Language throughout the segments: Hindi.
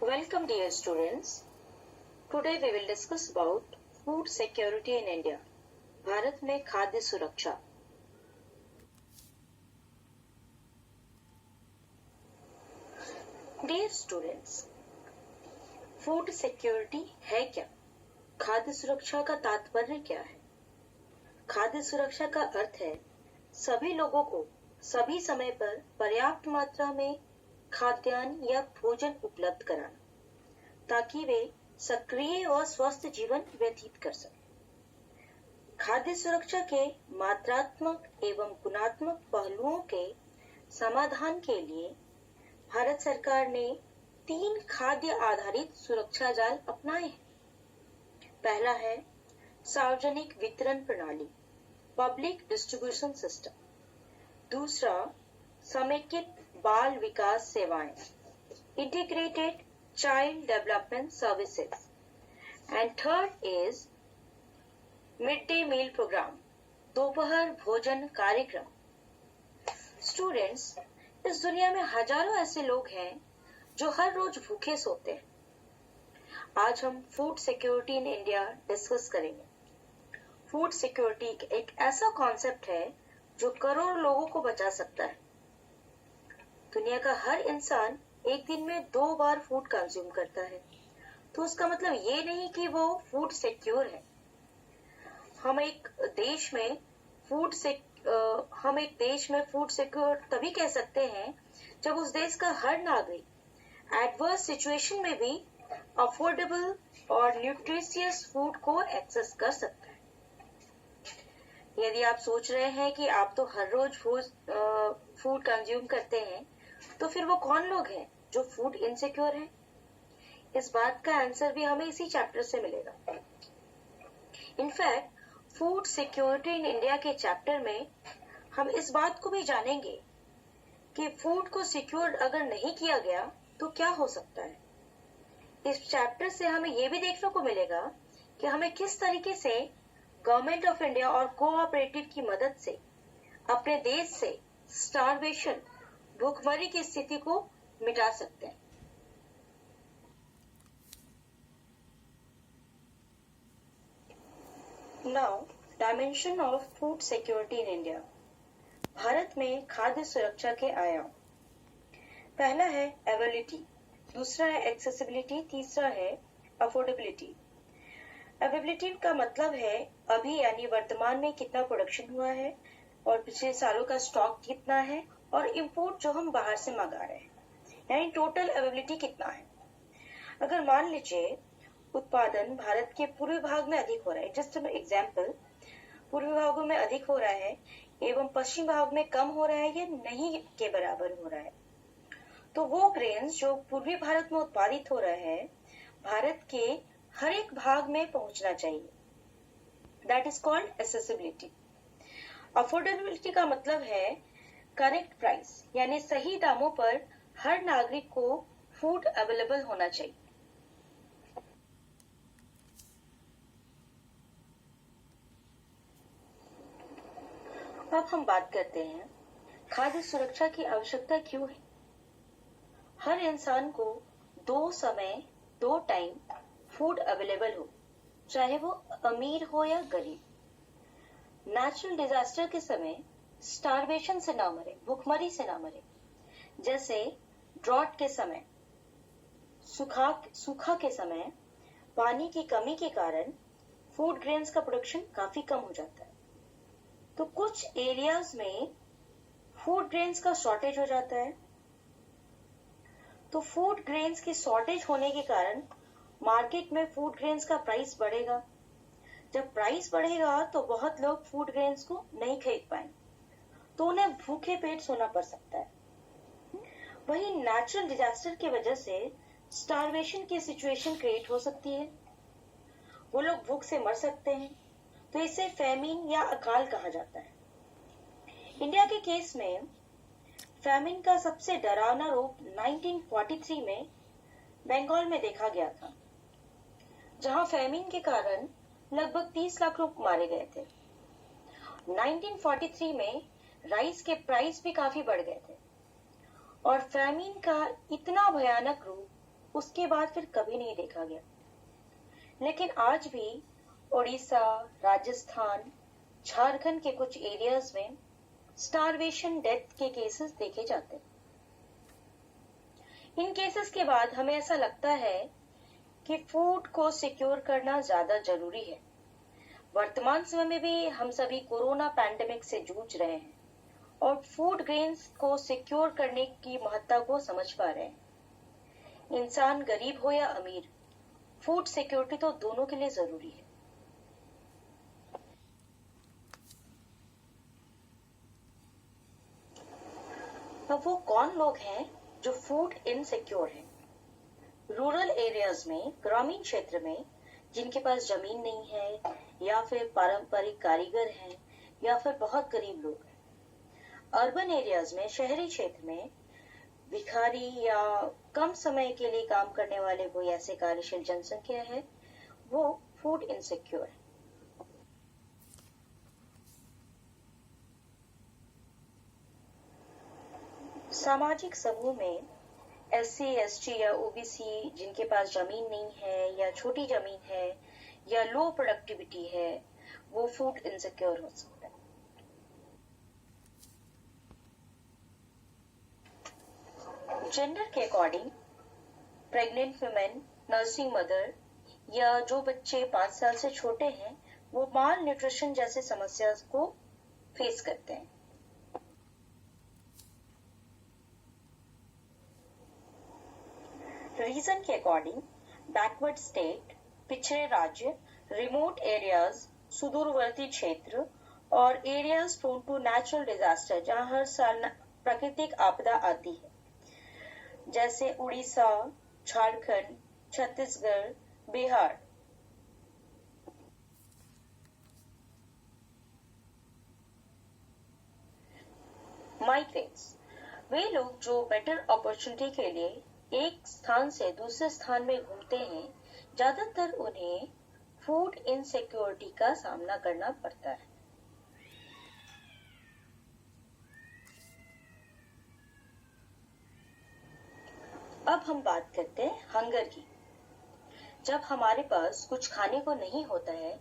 Welcome dear students. Today we will discuss about food security in India. Bharat में खाद्य सुरक्षा. Dear students, फूड सिक्योरिटी है क्या? खाद्य सुरक्षा का तात्पर्य क्या है? खाद्य सुरक्षा का अर्थ है सभी लोगों को सभी समय पर पर्याप्त मात्रा में खाद्यान्न या भोजन उपलब्ध कराना ताकि वे सक्रिय और स्वस्थ जीवन व्यतीत कर सकें। खाद्य सुरक्षा के मात्रात्मक एवं गुणात्मक पहलुओं के समाधान के लिए भारत सरकार ने 3 खाद्य आधारित सुरक्षा जाल अपनाए हैं। पहला है सार्वजनिक वितरण प्रणाली, पब्लिक डिस्ट्रीब्यूशन सिस्टम। दूसरा समेकित बाल विकास सेवाएं, integrated child development services. And third is mid day meal programme, दोपहर भोजन कार्यक्रम। स्टूडेंट्स, इस दुनिया में हजारों ऐसे लोग हैं जो हर रोज भूखे सोते हैं। आज हम food security in India discuss करेंगे। फूड सिक्योरिटी एक ऐसा कॉन्सेप्ट है जो करोड़ों लोगों को बचा सकता है। दुनिया का हर इंसान एक दिन में 2 बार फूड कंज्यूम करता है, तो उसका मतलब ये नहीं कि वो फूड सिक्योर है। हम एक देश में फूड सिक्योर तभी कह सकते हैं जब उस देश का हर नागरिक एडवर्स सिचुएशन में भी अफोर्डेबल और न्यूट्रिशियस फूड को एक्सेस कर सकता है। यदि आप सोच रहे हैं कि आप तो हर रोज फूड कंज्यूम करते हैं, तो फिर वो कौन लोग हैं जो फूड इनसिक्योर हैं? इस बात का आंसर भी हमें इसी चैप्टर से मिलेगा। In fact food security in India के चैप्टर में हम इस बात को भी जानेंगे कि फूड को सिक्योर अगर नहीं किया गया तो क्या हो सकता है। इस चैप्टर से हमें यह भी देखने को मिलेगा कि हमें किस तरीके से गवर्नमेंट ऑफ इंडिया और कोऑपरेटिव की मदद से अपने देश से स्टारवेशन, भूखमरी की स्थिति को मिटा सकते हैं। Now, dimension of food security in India. Bharat में खाद्य सुरक्षा के आयाम। पहला है अवेलेबिलिटी, दूसरा है एक्सेसिबिलिटी, तीसरा है अफोर्डेबिलिटी। अवेलेबिलिटी का मतलब है अभी यानी वर्तमान में कितना प्रोडक्शन हुआ है और पिछले सालों का स्टॉक कितना है और इंपोर्ट जो हम बाहर से मंगा रहे हैं, यानी टोटल अवेलेबिलिटी कितना है। अगर मान लीजिए उत्पादन भारत के पूर्वी भाग में अधिक हो रहा है, जस्ट एग्जांपल, पूर्वी भागों में अधिक हो रहा है एवं पश्चिम भाग में कम हो रहा है या नहीं के बराबर हो रहा है, तो वो ग्रेन्स जो पूर्वी भारत में उत्पादित हो रहा है भारत के हर एक भाग में पहुंचना चाहिए। That is called accessibility. Affordability का मतलब है करेक्ट प्राइस, यानी सही दामों पर हर नागरिक को फूड अवेलेबल होना चाहिए। अब हम बात करते हैं खाद्य सुरक्षा की आवश्यकता क्यों है। हर इंसान को 2 समय 2 टाइम फूड अवेलेबल हो, चाहे वो अमीर हो या गरीब। नेचुरल डिजास्टर के समय स्टारवेशन से ना मरे, भूखमरी से ना मरे। जैसे ड्रॉट के समय, सूखा के समय पानी की कमी के कारण फूड ग्रेन्स का प्रोडक्शन काफी कम हो जाता है, तो कुछ एरियाज में फूड ग्रेन्स का शॉर्टेज हो जाता है। तो फूड ग्रेन्स की शॉर्टेज होने के कारण मार्केट में फूड ग्रेन्स का प्राइस बढ़ेगा। जब प्राइस बढ़ेगा तो बहुत लोग फूड ग्रेन्स को नहीं खरीद पाएंगे, तो उन्हें भूखे पेट सोना पड़ सकता है। वहीं नेचुरल डिजास्टर की वजह से स्टारवेशन की सिचुएशन क्रिएट हो सकती है, वो लोग भूख से मर सकते हैं, तो इसे फैमिन या अकाल कहा जाता है। इंडिया के केस में फैमिन का सबसे डरावना रूप 1943 में बंगाल में देखा गया था, जहां फैमिन के कारण लगभग 30 लाख लोग मारे गए थे। 1943 में राइस के प्राइस भी काफी बढ़ गए थे और फैमिन का इतना भयानक रूप उसके बाद फिर कभी नहीं देखा गया। लेकिन आज भी ओडिशा, राजस्थान, झारखंड के कुछ एरियाज में स्टारवेशन डेथ के केसेस देखे जाते हैं। इन केसेस के बाद हमें ऐसा लगता है कि फूड को सिक्योर करना ज्यादा जरूरी है। वर्तमान समय में भी हम सभी कोरोना पैंडेमिक से जूझ रहे हैं और फूड ग्रेन्स को सिक्योर करने की महत्ता को समझ पा रहे हैं। इंसान गरीब हो या अमीर, फूड सिक्योरिटी तो दोनों के लिए जरूरी है। अब वो कौन लोग हैं जो फूड इनसिक्योर हैं? रूरल एरियाज में, ग्रामीण क्षेत्र में, जिनके पास जमीन नहीं है या फिर पारंपरिक कारीगर हैं या फिर बहुत गरीब लोग हैं। अर्बन एरियाज में, शहरी क्षेत्र में भिखारी या कम समय के लिए काम करने वाले कोई ऐसे कार्यशील जनसंख्या है, वो फूड इनसिक्योर है। सामाजिक समूह में SC, ST या OBC जिनके पास जमीन नहीं है या छोटी जमीन है या लो प्रोडक्टिविटी है, वो फूड इनसिक्योर हो सकता है। जेंडर के according pregnant women, nursing mother या जो बच्चे 5 साल से छोटे हैं, वो माल न्यूट्रिशन जैसे समस्या को फेस करते हैं। रीजन के अकॉर्डिंग बैकवर्ड स्टेट, पिछड़े राज्य, रिमोट एरियाज, सुदूरवर्ती क्षेत्र और areas prone to natural disaster, जहां हर साल प्राकृतिक आपदा आती है, जैसे उड़ीसा, झारखंड, छत्तीसगढ़, बिहार। माइग्रेंट्स, वे लोग जो बेटर अपॉर्चुनिटी के लिए एक स्थान से दूसरे स्थान में घूमते हैं, ज्यादातर उन्हें फूड इनसिक्योरिटी का सामना करना पड़ता है। अब हम बात करते हैं हंगर की। जब हमारे पास कुछ खाने को नहीं होता है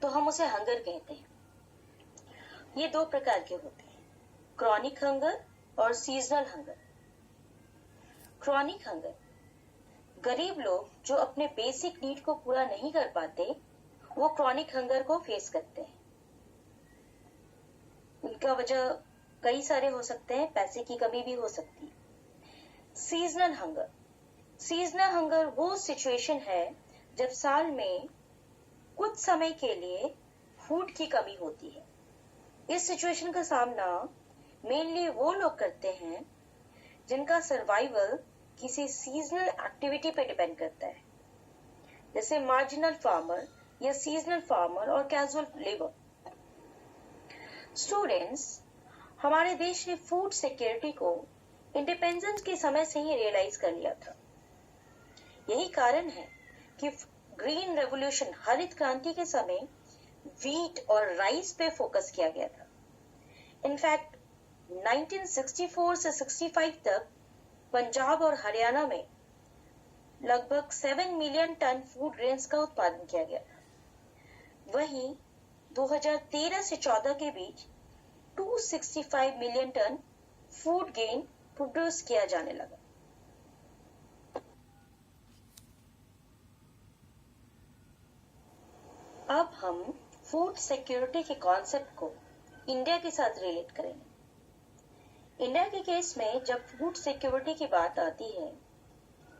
तो हम उसे हंगर कहते हैं। ये दो प्रकार के होते हैं, क्रॉनिक हंगर और सीजनल हंगर। क्रॉनिक हंगर, गरीब लोग जो अपने बेसिक नीड को पूरा नहीं कर पाते, वो क्रॉनिक हंगर को फेस करते हैं। उनका वजह कई सारे हो सकते हैं, पैसे की कमी भी हो सकती है। सीजनल हंगर, सीजनल हंगर वो सिचुएशन है जब साल में कुछ समय के लिए फूड की कमी होती है। इस सिचुएशन का सामना मेनली वो लोग करते हैं जिनका सर्वाइवल किसी सीजनल एक्टिविटी पे डिपेंड करता है, जैसे मार्जिनल फार्मर या सीजनल फार्मर और कैजुअल लेबर। स्टूडेंट्स, हमारे देश ने फूड सिक्योरिटी को इंडिपेंडेंस के समय से ही रियलाइज कर लिया था। यही कारण है कि ग्रीन रेवोल्यूशन, हरित क्रांति के समय वीट और राइस पे फोकस किया गया था। इनफैक्ट 1964 से 65 तक पंजाब और हरियाणा में लगभग 7 मिलियन टन फूड ग्रेन्स का उत्पादन किया गया था। वहीं 2013 से 14 के बीच 265 million ton food grain produce किया जाने लगा। अब हम फूड सिक्योरिटी के कॉन्सेप्ट को इंडिया के साथ रिलेट करेंगे। इंडिया के केस में जब फूड सिक्योरिटी की बात आती है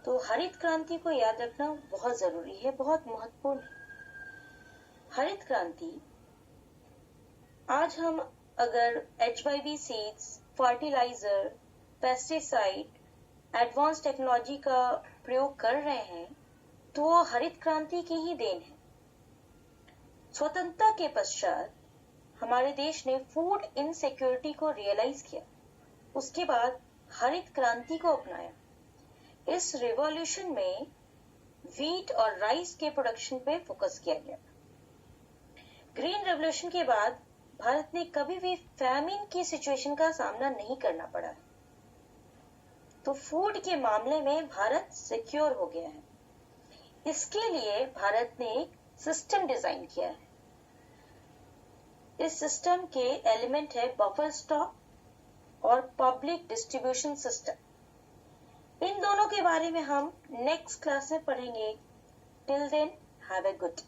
तो हरित क्रांति को याद रखना बहुत जरूरी है, बहुत महत्वपूर्ण है। हरित क्रांति, आज हम अगर HYV seeds, fertiliser, pesticide, advance technology का प्रयोग कर रहे हैं तो वो हरित क्रांति की ही देन है। स्वतंत्रता के पश्चात हमारे देश ने फूड इनसिक्योरिटी को रियलाइज किया, उसके बाद हरित क्रांति को अपनाया। इस रिवॉल्यूशन में वीट और राइस के प्रोडक्शन पे फोकस किया गया। ग्रीन रेवोल्यूशन के बाद भारत ने कभी भी फैमिन की सिचुएशन का सामना नहीं करना पड़ा। तो फूड के मामले में भारत सिक्योर हो गया है। इसके लिए भारत ने एक सिस्टम डिजाइन किया है। इस सिस्टम के एलिमेंट है बफर स्टॉक और पब्लिक डिस्ट्रीब्यूशन सिस्टम। इन दोनों के बारे में हम नेक्स्ट क्लास में पढ़ेंगे। Till then have a good